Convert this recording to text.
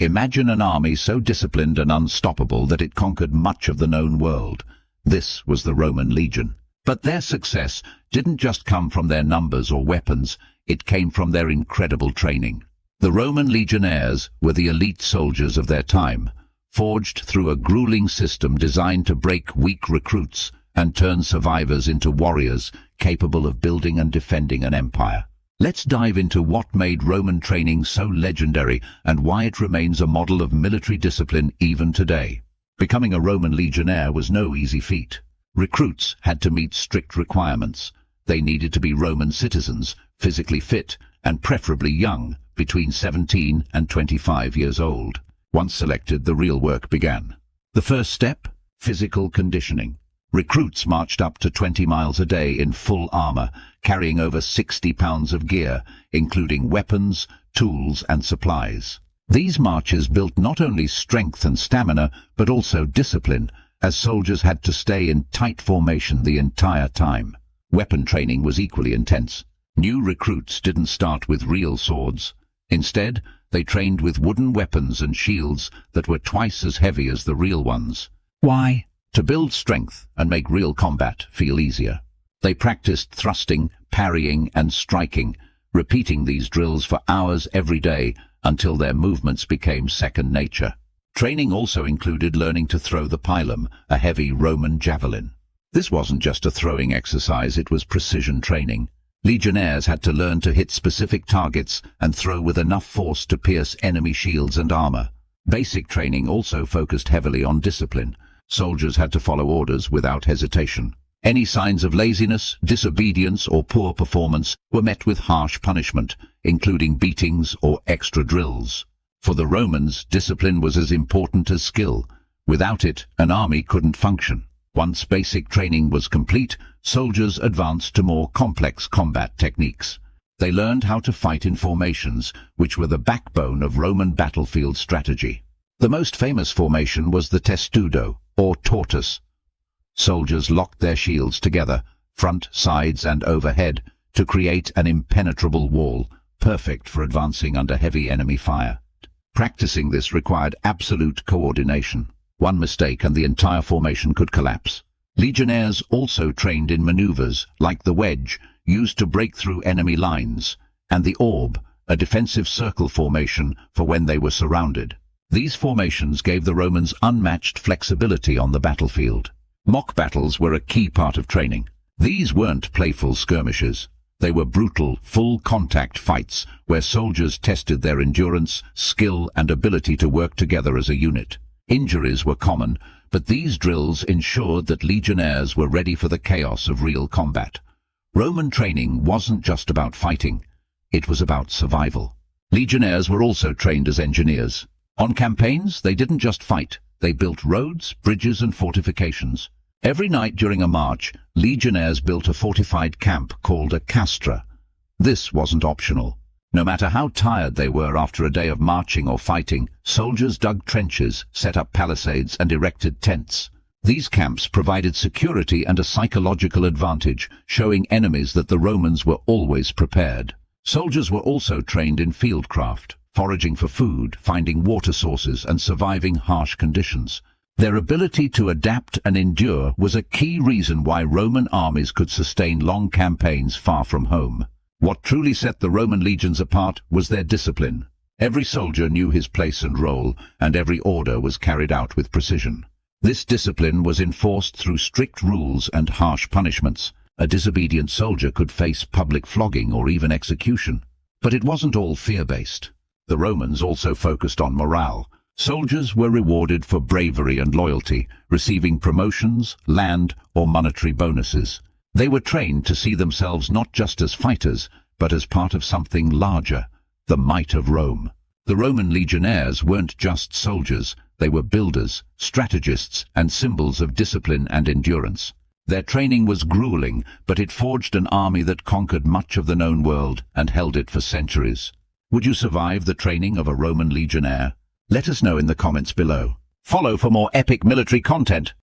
Imagine an army so disciplined and unstoppable that it conquered much of the known world. This was the Roman legion. But their success didn't just come from their numbers or weapons, it came from their incredible training. The Roman legionnaires were the elite soldiers of their time, forged through a grueling system designed to break weak recruits and turn survivors into warriors capable of building and defending an empire. Let's dive into what made Roman training so legendary and why it remains a model of military discipline even today. Becoming a Roman legionnaire was no easy feat. Recruits had to meet strict requirements. They needed to be Roman citizens, physically fit, and preferably young, between 17 and 25 years old. Once selected, the real work began. The first step? Physical conditioning. Recruits marched up to 20 miles a day in full armour, carrying over 60 pounds of gear, including weapons, tools and supplies. These marches built not only strength and stamina, but also discipline, as soldiers had to stay in tight formation the entire time. Weapon training was equally intense. New recruits didn't start with real swords. Instead, they trained with wooden weapons and shields that were twice as heavy as the real ones. Why? To build strength and make real combat feel easier. They practiced thrusting, parrying and striking, repeating these drills for hours every day until their movements became second nature. Training also included learning to throw the Pilum, a heavy Roman javelin. This wasn't just a throwing exercise, it was precision training. Legionnaires had to learn to hit specific targets and throw with enough force to pierce enemy shields and armor. Basic training also focused heavily on discipline. Soldiers had to follow orders without hesitation. Any signs of laziness, disobedience, or poor performance were met with harsh punishment, including beatings or extra drills. For the Romans, discipline was as important as skill. Without it, an army couldn't function. Once basic training was complete, soldiers advanced to more complex combat techniques. They learned how to fight in formations, which were the backbone of Roman battlefield strategy. The most famous formation was the Testudo, or tortoise. Soldiers locked their shields together, front, sides and overhead, to create an impenetrable wall, perfect for advancing under heavy enemy fire. Practicing this required absolute coordination. One mistake and the entire formation could collapse. Legionnaires also trained in maneuvers, like the wedge, used to break through enemy lines, and the orb, a defensive circle formation for when they were surrounded. These formations gave the Romans unmatched flexibility on the battlefield. Mock battles were a key part of training. These weren't playful skirmishes. They were brutal, full-contact fights where soldiers tested their endurance, skill and ability to work together as a unit. Injuries were common, but these drills ensured that legionnaires were ready for the chaos of real combat. Roman training wasn't just about fighting. It was about survival. Legionnaires were also trained as engineers. On campaigns, they didn't just fight. They built roads, bridges and fortifications. Every night during a march, legionnaires built a fortified camp called a castra. This wasn't optional. No matter how tired they were after a day of marching or fighting, soldiers dug trenches, set up palisades and erected tents. These camps provided security and a psychological advantage, showing enemies that the Romans were always prepared. Soldiers were also trained in fieldcraft, foraging for food, finding water sources and surviving harsh conditions. Their ability to adapt and endure was a key reason why Roman armies could sustain long campaigns far from home. What truly set the Roman legions apart was their discipline. Every soldier knew his place and role, and every order was carried out with precision. This discipline was enforced through strict rules and harsh punishments. A disobedient soldier could face public flogging or even execution. But it wasn't all fear-based. The Romans also focused on morale. Soldiers were rewarded for bravery and loyalty, receiving promotions, land, or monetary bonuses. They were trained to see themselves not just as fighters, but as part of something larger, the might of Rome. The Roman legionnaires weren't just soldiers, they were builders, strategists, and symbols of discipline and endurance. Their training was gruelling, but it forged an army that conquered much of the known world and held it for centuries. Would you survive the training of a Roman legionnaire? Let us know in the comments below. Follow for more epic military content.